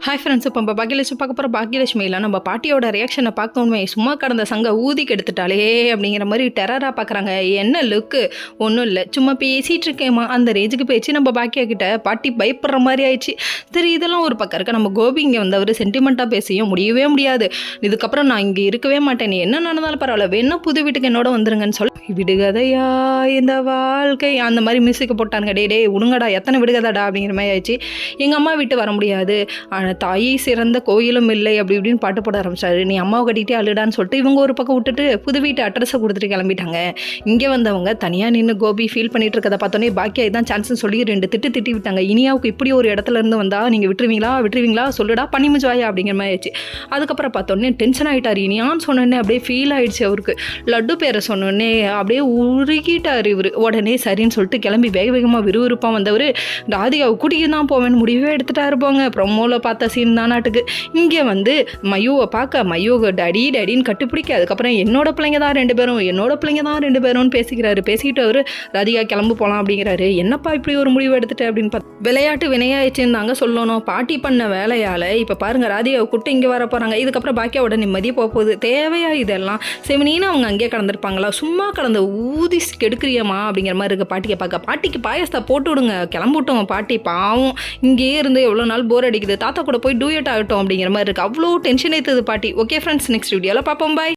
Hi friends, இப்போ நம்ம பாக்கியலட்சுமி பார்க்க போகிற பாக்கியலட்சுமியில் நம்ம பாட்டியோட ரியாக்ஷனை பார்க்கணுமே, சும்மா கடந்த சங்க ஊதி கெடுத்துட்டாலே அப்படிங்கிற மாதிரி டெரராக பார்க்குறாங்க. என்ன லுக்கு ஒன்றும் இல்லை, சும்மா பேசிகிட்டு இருக்கேம்மா அந்த ரேஞ்சுக்கு பேச்சு நம்ம பாக்கியா கிட்ட பாட்டி பயப்படுற மாதிரி ஆயிடுச்சு. சரி, இதெல்லாம் ஒரு பக்கம் இருக்க, நம்ம கோபி இங்கே வந்தவர் சென்டிமெண்ட்டாக பேசியும் முடியவே முடியாது. இதுக்கப்புறம் நான் இங்கே இருக்கவே மாட்டேன், நீ என்ன நடந்தாலும் பரவாயில்ல, வேணா புது வீட்டுக்கு என்னோட வந்துருங்கன்னு சொல்ல, விடுகதையா இந்த வாழ்க்கை அந்த மாதிரி மியூசிக்கை போட்டானுங்க. டே உடுங்கடா, எத்தனை விடுகதாடா அப்படிங்கிற மாதிரி ஆயிடுச்சு. எங்கள் அம்மா விட்டு வர முடியாது, தாயை சிறந்த கோயிலும் இல்லை அப்படி இப்படின்னு பாட்டு போட ஆரம்பிச்சாரு. நீ அம்மாவை கட்டிகிட்டே அழுடான்னு சொல்லிட்டு இவங்க ஒரு பக்கம் விட்டுட்டு புது வீட்டு அட்ரஸை கொடுத்துட்டு கிளம்பிட்டாங்க. இங்கே வந்தவங்க தனியாக நின்று கோபி ஃபீல் பண்ணிட்டு இருக்கதை பார்த்தோன்னே பாக்கியா இதான் சான்ஸ்னு சொல்லி 2 திட்டி விட்டாங்க. இனியாவுக்கு இப்படி ஒரு இடத்துல இருந்து வந்தால் நீங்கள் விட்டுருவீங்களா சொல்லுடா பண்ணி முஜாயா அப்படிங்கிற மாதிரி ஆயிடுச்சு. அதுக்கப்புறம் பார்த்தோன்னே டென்ஷன் ஆகிட்டார். இனியான்னு சொன்னோடனே அப்படியே ஃபீல் ஆகிடுச்சு அவருக்கு. லட்டு பேரை சொன்னோடனே அப்படியே உருகிட்டார் இவர். உடனே சரின்னு சொல்லிட்டு கிளம்பி வேகமாக விறுவிறுப்பாக வந்தவர் ராதிகாவை கூட்டிகிட்டு தான் போவேன்னு முடிவே எடுத்துட்டா இருப்பாங்க. ப்ரொமோவில் பார்த்த சீன் தான் நாட்டுக்கு. இங்கே வந்து மயூவை பார்க்க மயூவை டேடின்னு கட்டுப்பிடிக்க, அதுக்கப்புறம் என்னோட பிள்ளைங்க தான் 2 பேரும் பேசிக்கிட்டு அவர் ராதிகா கிளம்பு போகலாம் அப்படிங்கிறாரு. என்னப்பா இப்படி ஒரு முடிவு எடுத்துட்டு அப்படின்னு பார்த்து விளையாட்டு வினையாயிடுச்சுன்னு தாங்க சொல்லணும். பாட்டி பண்ண வேலையால் இப்போ பாருங்க ராதிகாவை கூட்டு இங்கே வர போகிறாங்க. இதுக்கப்புறம் பாக்கியாவோட நிம்மதியாக போக போகுது. தேவையா இதெல்லாம்? செவனின்னு அவங்க அங்கேயே கடந்திருப்பாங்களா? சும்மா கடந்த ஊதி கெடுக்கிறியம்மா அப்படிங்கிற மாதிரி இருக்குது பாட்டியை பார்க்க. பாட்டிக்கு பாயசத்தை போட்டு விடுங்க, கிளம்பிட்டோம். பாட்டி பாவம் இங்கேயே இருந்து எவ்வளோ நாள் போர் அடிக்குது, தாத்தா கூட போய் டூயட் ஆகட்டும் அப்படிங்கிற மாதிரி இருக்குது. அவ்வளோ டென்ஷன் ஏற்றுது பாட்டி. ஓகே ஃப்ரெண்ட்ஸ், நெக்ஸ்ட் வீடியோவில் பார்ப்போம். பாய்.